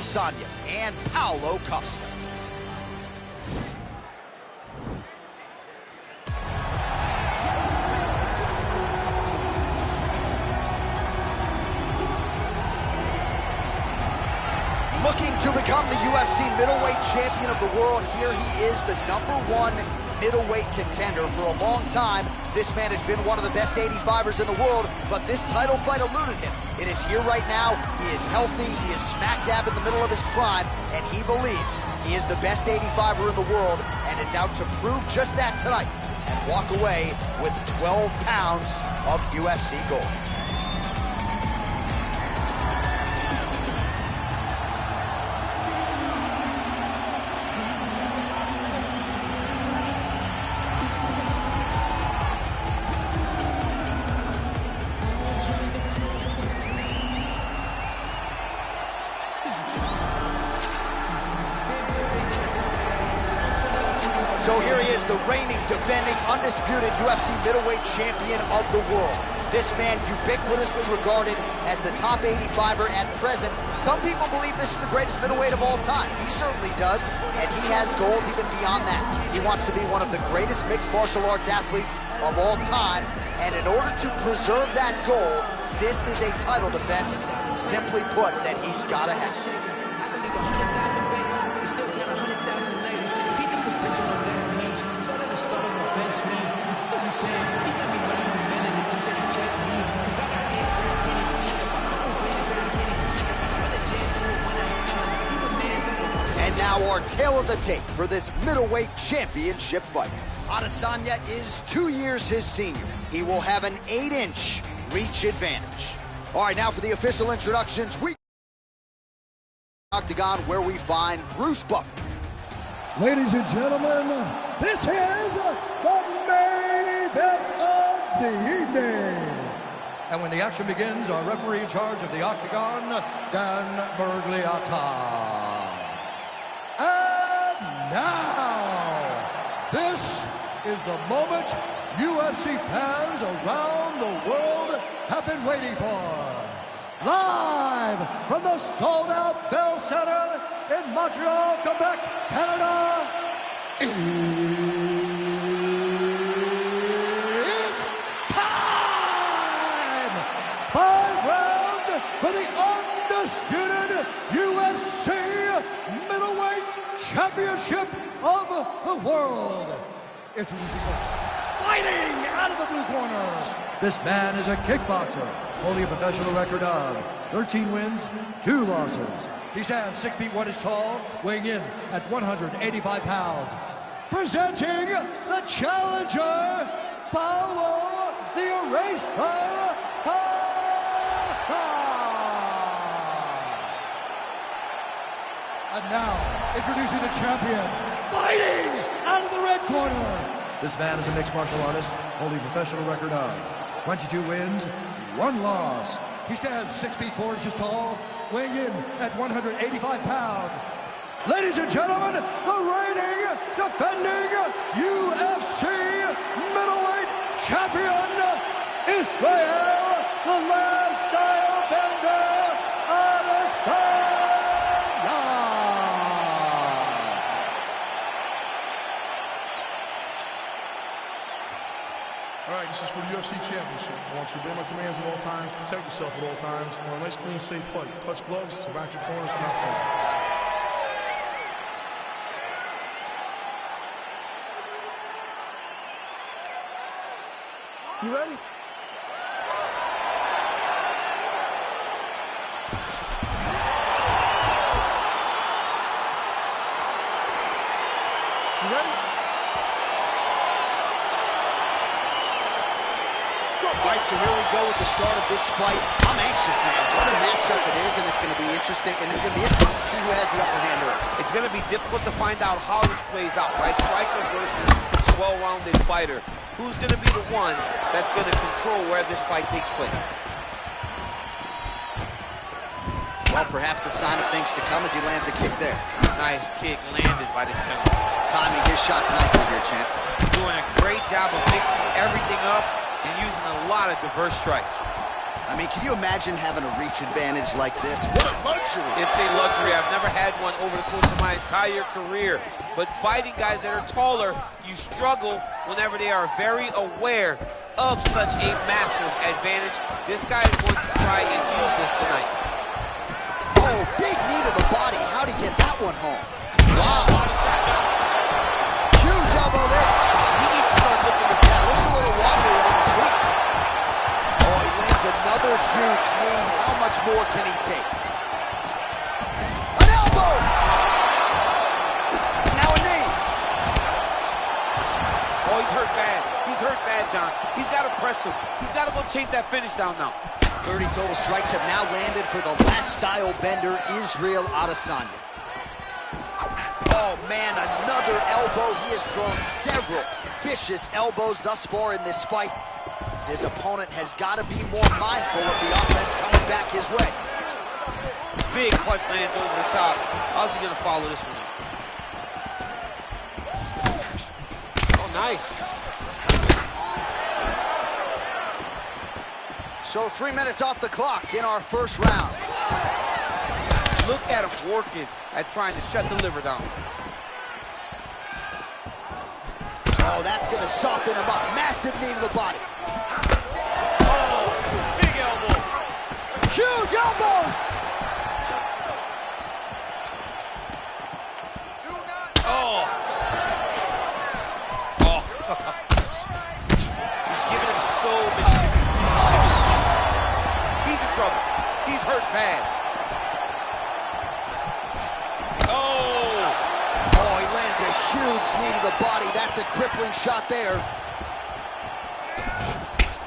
Adesanya and Paulo Costa. Looking to become the UFC middleweight champion of the world, here he is, the #1 middleweight contender. For a long time, this man has been one of the best 85ers in the world, but this title fight eluded him. It is here right now. He is healthy. He is smack dab in the middle of his prime, and he believes he is the best 85er in the world and is out to prove just that tonight and walk away with 12 pounds of UFC gold. So here he is, the reigning, defending, undisputed UFC middleweight champion of the world. This man ubiquitously regarded as the top 85er at present. Some people believe this is the greatest middleweight of all time. He certainly does, and he has goals even beyond that. He wants to be one of the greatest mixed martial arts athletes of all time, and in order to preserve that goal, this is a title defense, simply put, that he's got to have. And now our tale of the tape for this middleweight championship fight. Adesanya is 2 years his senior. He will have an 8-inch reach advantage. All right, now for the official introductions. We Octagon, where we find Bruce Buffer. Ladies and gentlemen, this is the main event of the evening. And when the action begins, our referee in charge of the Octagon, Dan Bergliata. And now, this is the moment UFC fans around the world have been waiting for. Live from the sold-out Bell Center in Montreal, Quebec, Canada, it's time! 5 rounds for the undisputed UFC middleweight championship of the world. Introducing first, fighting out of the blue corner. This man is a kickboxer, holding a professional record of 13 wins, 2 losses. He stands 6 feet 1 inches tall, weighing in at 185 pounds. Presenting the challenger, Paulo the Eraser Costa. And now, introducing the champion, fighting out of the red corner. This man is a mixed martial artist, holding a professional record of 22 wins, 1 loss. He stands 6 feet 4 inches tall, weighing in at 185 pounds. Ladies and gentlemen, the reigning, defending UFC middleweight champion, Israel, the last style bender, Adesanya. All right, this is for the UFC Championship. I want you to obey my commands at all times, protect yourself at all times. I want a nice, clean, safe fight. Touch gloves, back your corners, come out fight. You ready? You ready? All right, so here we go with the start of this fight. I'm anxious, man. What a matchup it is, and it's going to be interesting. And it's going to be interesting to see who has the upper hand early. It's going to be difficult to find out how this plays out, right? Striker versus a well-rounded fighter. Who's going to be the one that's going to control where this fight takes place? Well, perhaps a sign of things to come as he lands a kick there. Nice kick landed by the gentleman. Timing his shots nicely here, champ. Doing a great job of mixing everything up and using a lot of diverse strikes. I mean, can you imagine having a reach advantage like this? What a luxury. It's a luxury. I've never had one over the course of my entire career. But fighting guys that are taller, you struggle whenever they are very aware of such a massive advantage. This guy is going to try and use this tonight. Oh, big knee to the body. How'd he get that one home? Wow. Huge elbow there. He needs to start looking at that. Looks a little wobbly on his feet. Oh, he lands another huge knee. How much more can he take? An elbow! Now a knee. Oh, he's hurt bad. He's hurt bad, John. He's got to press him. He's got to go chase that finish down now. 30 total strikes have now landed for the last style bender, Israel Adesanya. Oh, man, another elbow. He has thrown several vicious elbows thus far in this fight. His opponent has got to be more mindful of the offense coming back his way. Big punch lands over the top. How's he going to follow this one up? Oh, nice. So 3 minutes off the clock in our first round. Look at him working at trying to shut the liver down. Oh, that's going to soften him up. Massive knee to the body. Oh, big elbow. Huge elbows. Oh. Oh. He's giving him so many. He's in trouble. He's hurt bad. Oh, he lands a huge knee to the body. That's a crippling shot there.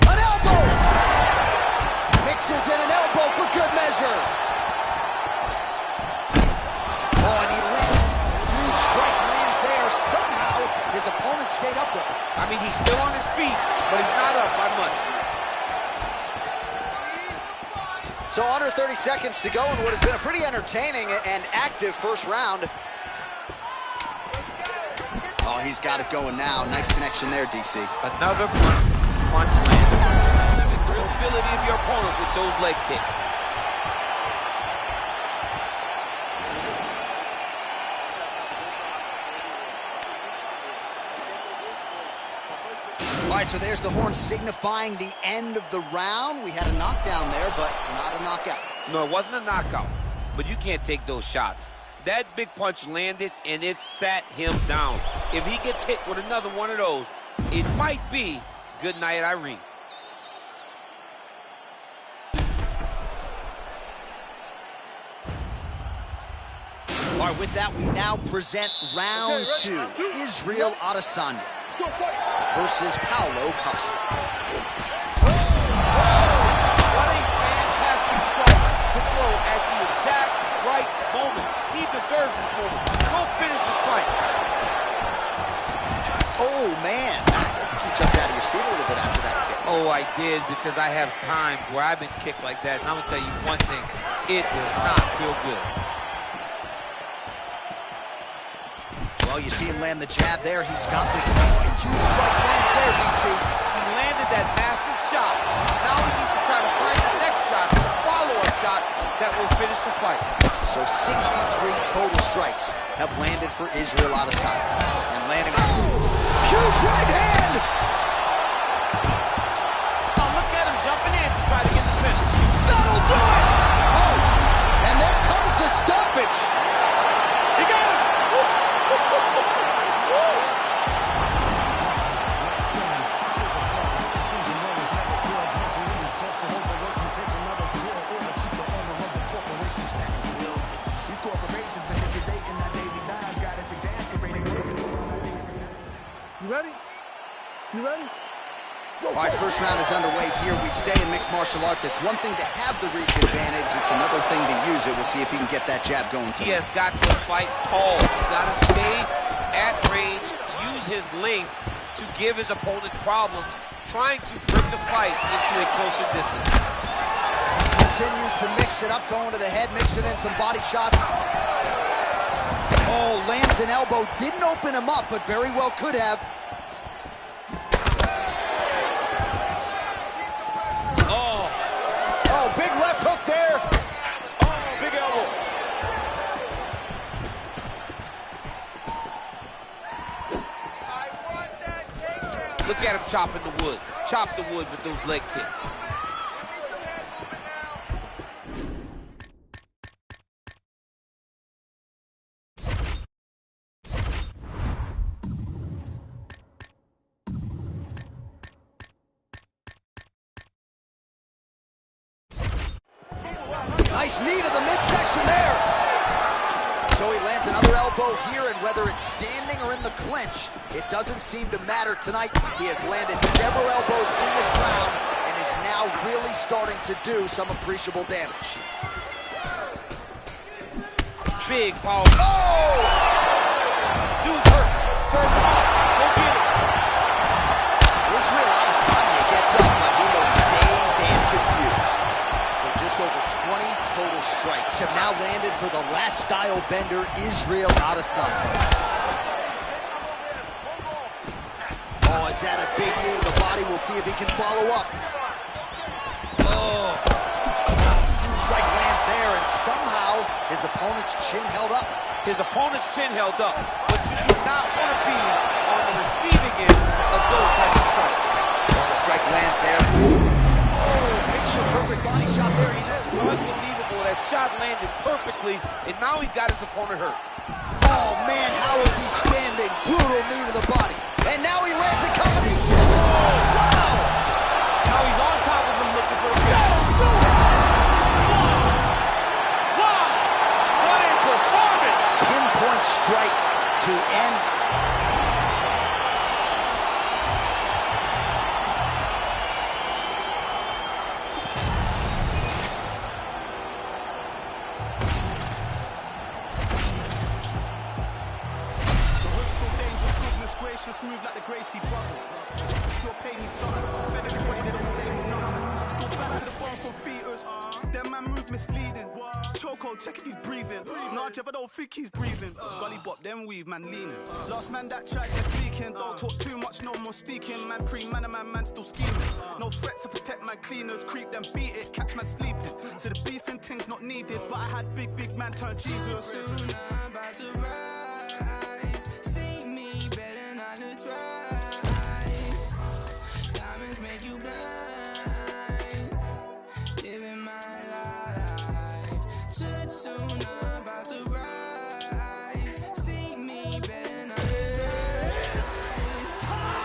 An elbow! Mixes in an elbow for good measure. Oh, and he lands. Huge strike lands there. Somehow, his opponent stayed upright. I mean, he's still on his feet, but he's not up by much. So under 30 seconds to go in what has been a pretty entertaining and active first round. Oh, he's got it going now. Nice connection there, DC. Another punch landed. The durability of your opponent with those leg kicks. All right, so there's the horn signifying the end of the round. We had a knockdown there, but not a knockout. No, it wasn't a knockout, but you can't take those shots. That big punch landed, and it sat him down. If he gets hit with another one of those, it might be good night, Irene. All right, with that, we now present round two. Israel Adesanya versus Paulo Costa. What a fantastic strike to throw at the exact right moment. He deserves this moment. Go finish this fight. Oh, man. I think you jumped out of your seat a little bit after that kick. Oh, I did, because I have times where I've been kicked like that, and I'm going to tell you one thing. It does not feel good. Well, you see him land the jab there. He's got the huge strike lands there, DC. He landed that massive shot. Now he needs to try to find the next shot, the follow-up shot that will finish the fight. So 63 total strikes have landed for Israel Adesanya. And landing a huge right hand! Oh, look at him jumping in to try to get the finish. That'll do it! Oh, and there comes the stoppage. He got him! You ready? You ready? All right, first round is underway here. We say in mixed martial arts, it's one thing to have the reach advantage. It's another thing to use it. We'll see if he can get that jab going tonight. He has got to fight tall. He's got to stay at range, use his length to give his opponent problems, trying to bring the fight into a closer distance. Continues to mix it up, going to the head, mixing in some body shots. Oh, lands an elbow. Didn't open him up, but very well could have. Oh, Look at him chopping the wood. Chop the wood with those leg kicks. Nice knee to the midsection there. So he lands another elbow here, and whether it's standing or in the clinch, it doesn't seem to matter tonight. He has landed several elbows in this round and is now really starting to do some appreciable damage. Big power. Oh! Dude's hurt. Serve him up. Go get it. Israel Adesanya gets up, but he looks dazed and confused. So just over 20 total strikes have now landed for the last style bender, Israel Adesanya. Oh, is that a big knee to the body? We'll see if he can follow up. Oh. Strike lands there, and somehow his opponent's chin held up. His opponent's chin held up, but you do not want to be on the receiving end of those types of strikes. Well, the strike lands there. Oh, picture-perfect body shot there. He's unbelievable. That shot landed perfectly, and now he's got his opponent hurt. Oh, man, how is he standing? Brutal knee to the body. And now he lands a comedy. Wow! Now he's on top of him looking for a kill. Do it! Wow! What a performance! Pinpoint strike to end. Move like the Gracie brothers. Still pay me some. Fed everybody, they don't say me none. Still back to the bone from fetus. Them man move misleading. Choco, check if he's breathing. Nah, Jeff, I don't think he's breathing. Gully bop, them weave, man leaning. Last man that tried, they're leaking. Don't talk too much, no more speaking. Man pre-man, man still scheming. No threats to protect man cleaners. Creep them, beat it, catch man sleeping. So the beefing thing's not needed. But I had big man turn Jesus. Soon I'm about to rise. See me better not to twice. Diamonds make you blind. Living my life. Too soon I'm about to rise. See me better not to twice.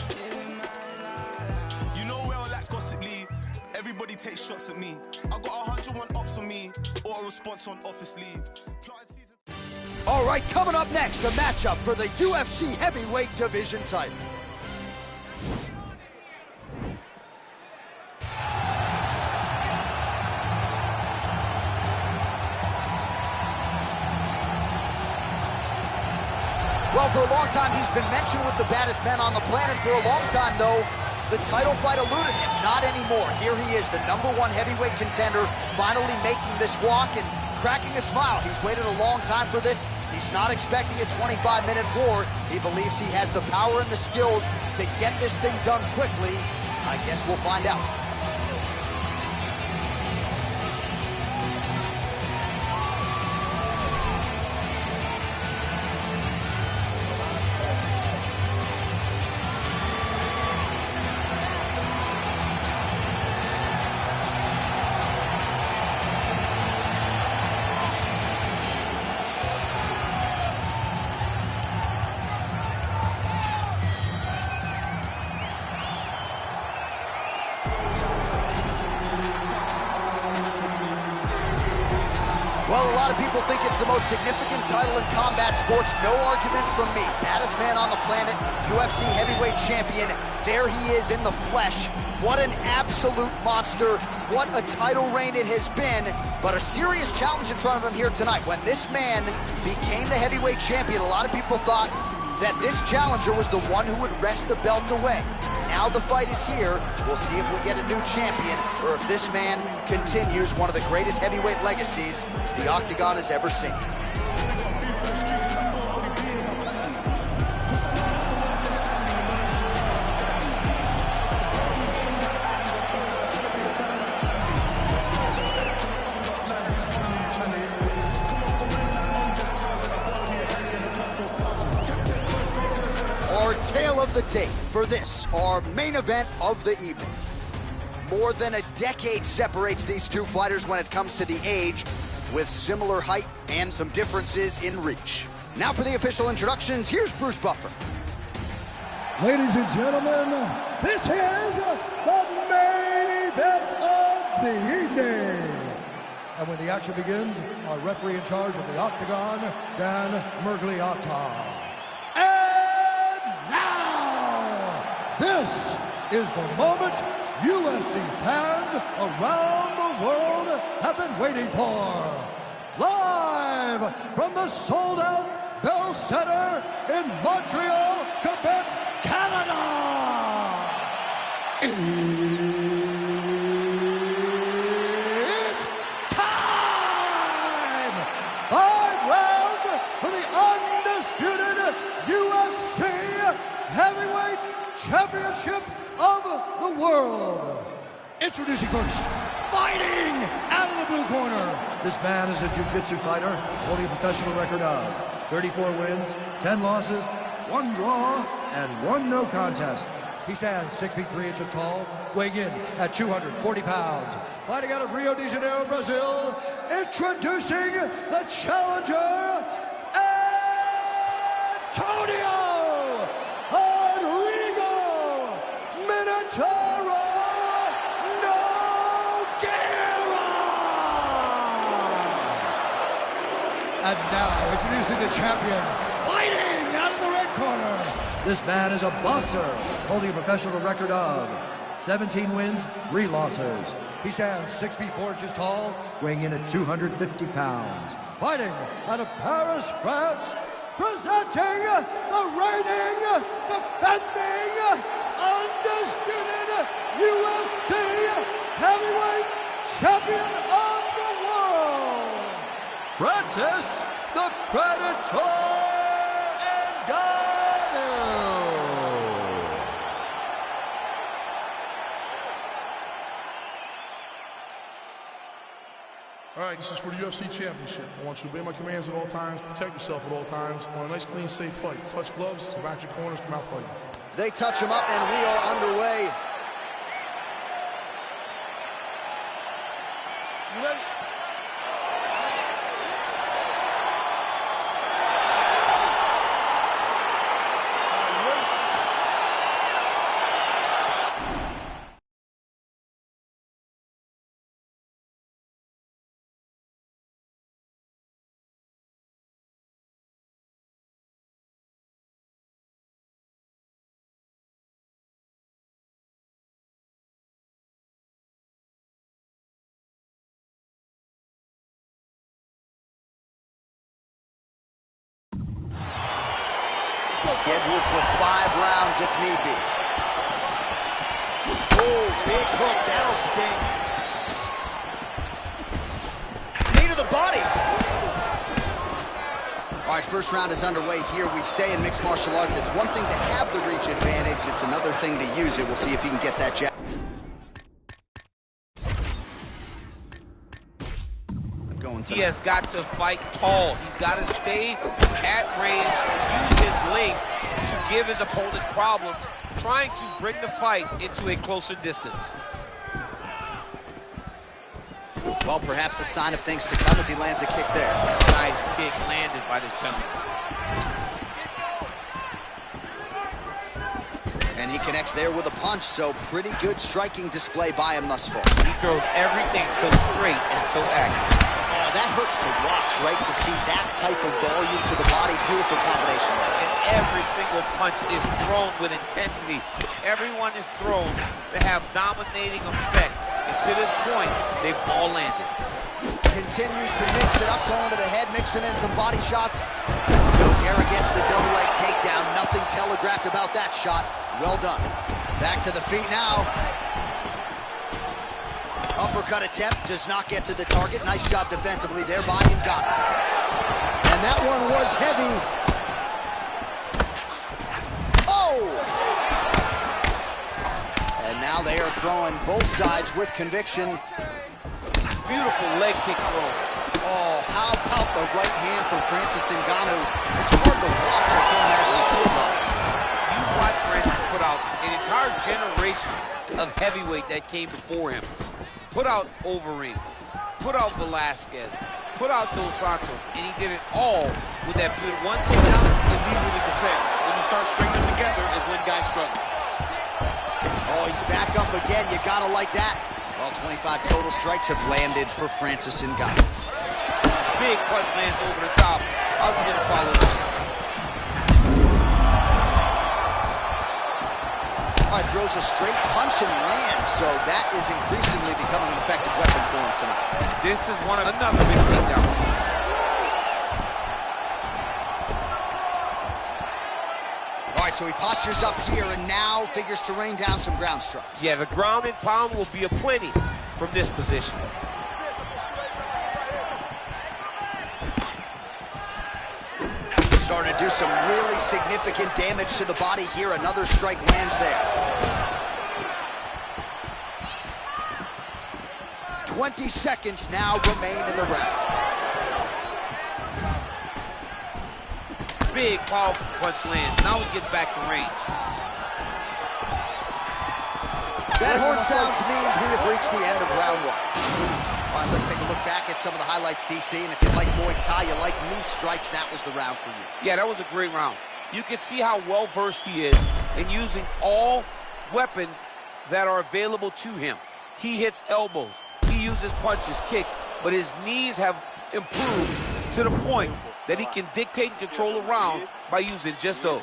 Living my life. You know where all that gossip leads. Everybody takes shots at me. I got 101 ops on me, or a response on office leave. All right, coming up next, a matchup for the UFC heavyweight division title. Well, for a long time, he's been mentioned with the baddest men on the planet. For a long time, though, the title fight eluded him. Not anymore. Here he is, the #1 heavyweight contender, finally making this walk and cracking a smile. He's waited a long time for this. He's not expecting a 25-minute war. He believes he has the power and the skills to get this thing done quickly. I guess we'll find out. Well, a lot of people think it's the most significant title in combat sports. No argument from me. Baddest man on the planet, UFC heavyweight champion. There he is in the flesh. What an absolute monster. What a title reign it has been. But a serious challenge in front of him here tonight. When this man became the heavyweight champion, a lot of people thought that this challenger was the one who would wrest the belt away. Now the fight is here. We'll see if we get a new champion or if this man continues one of the greatest heavyweight legacies the Octagon has ever seen. stake for this, our main event of the evening. More than a decade separates these two fighters when it comes to the age, with similar height and some differences in reach. Now for the official introductions, here's Bruce Buffer. Ladies and gentlemen, this is the main event of the evening. And when the action begins, our referee in charge of the Octagon, Dan Mergliata. And now, this is the moment UFC fans around the world have been waiting for. Live from the sold-out Bell Center in Montreal, Quebec, Canada. It's time! 5 rounds for the undisputed UFC Heavyweight Championship of the world. Introducing first, fighting out of the blue corner. This man is a jiu-jitsu fighter holding a professional record of 34 wins, 10 losses, 1 draw, and 1 no contest. He stands 6 feet 3 inches tall, weighing in at 240 pounds. Fighting out of Rio de Janeiro, Brazil, introducing the challenger, Antonio Rodrigo Minotauro Nogueira. And now, introducing the champion, fighting out of the red corner. This man is a boxer, holding a professional record of 17 wins, 3 losses. He stands 6 feet 4 inches tall, weighing in at 250 pounds. Fighting out of Paris, France, presenting the reigning, defending, undisputed UFC heavyweight champion of the world, Francis the Predator Ngannou. All right, this is for the UFC Championship. I want you to obey my commands at all times, protect yourself at all times. I want a nice, clean, safe fight. Touch gloves, back your corners, come out fighting. They touch him up, and we are underway. You ready? Scheduled for 5 rounds if need be. Oh, big hook, that'll sting. Knee to the body. All right, first round is underway here. We say in mixed martial arts, it's one thing to have the reach advantage, it's another thing to use it. We'll see if he can get that jab. He has got to fight tall. He's got to stay at range and use his length to give his opponent problems, trying to bring the fight into a closer distance. Well, perhaps a sign of things to come as he lands a kick there. Nice kick landed by this gentleman. And he connects there with a punch, so pretty good striking display by him thus far. He throws everything so straight and so accurate. Oh, that hurts to watch, right? To see that type of volume to the body, beautiful combination. And every single punch is thrown with intensity. Everyone is thrown to have dominating effect. And to this point, they've all landed. Continues to mix it up, going to the head, mixing in some body shots. Nogueira gets the double leg takedown. Nothing telegraphed about that shot. Well done. Back to the feet now. Uppercut attempt does not get to the target. Nice job defensively there by Ngannou. And that one was heavy. Oh! And now they are throwing both sides with conviction. Beautiful leg kick throw. Oh, how about the right hand from Francis Ngannou? It's hard to watch. I can't imagine it feels off. You watch Francis put out an entire generation of heavyweight that came before him. Put out Overeem, put out Velasquez, put out Dos Santos, and he did it all with that beautiful. One takedown is easy to defend. When you start stringing them together is when guys struggle. Oh, he's back up again. You gotta like that. Well, 25 total strikes have landed for Francis Ngannou. Big punch lands over the top. How's he gonna follow that? All right, throws a straight punch and lands, so that is increasingly becoming an effective weapon for him tonight. This is another big takedown. All right, so he postures up here and now figures to rain down some ground strikes. Yeah, the ground and pound will be aplenty from this position. Starting to do some really significant damage to the body here. Another strike lands there. 20 seconds now remain in the round. Big, powerful punch lands. Now he gets back to range. That horn sounds means we have reached the end of round one. All right, let's take a look back at some of the highlights, DC. And if you like Muay Thai, you like knee strikes, that was the round for you. Yeah, that was a great round. You can see how well-versed he is in using all weapons that are available to him. He hits elbows. He uses punches, kicks, but his knees have improved to the point that he can dictate and control a round by using just those.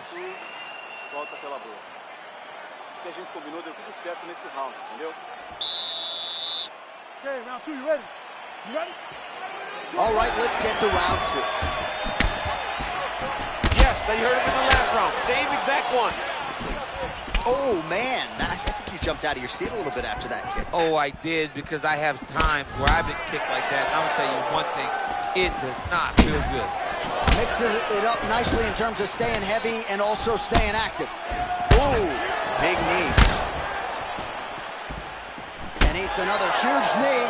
Solta pela boca. O que a gente combinou deu tudo certo nesse round, entendeu? Okay, round 2, you ready? You ready? All right, let's get to round 2. Yes, you heard him in the last round. Same exact one. Oh, man. I think you jumped out of your seat a little bit after that kick. Oh, I did, because I have times where I've been kicked like that. And I'm going to tell you one thing. It does not feel good. Mixes it up nicely in terms of staying heavy and also staying active. Ooh, big knee. And eats another huge knee.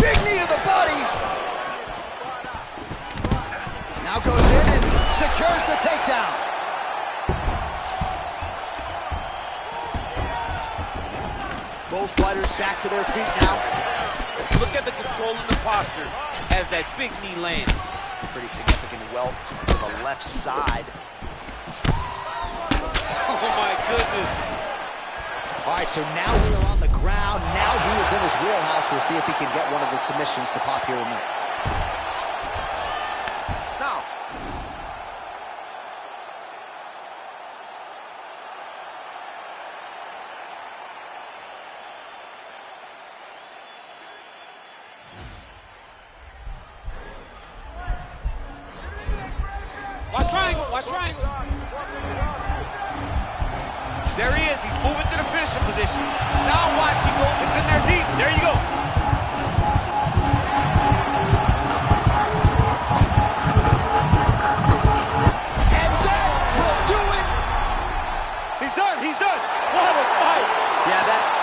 Big knee to the body. Now goes in and secures the takedown. Both fighters back to their feet now. Look at the control and the posture as that big knee lands. Pretty significant welt to the left side. Oh my goodness. All right, so now we are on the ground. Now he is in his wheelhouse. We'll see if he can get one of his submissions to pop here tonight. Now. Watch triangle, watch triangle. There he is, he's moving to the finishing position. Now watch, he go, it's in there deep, there you go. And that will do it. He's done, he's done. What a fight. Yeah, that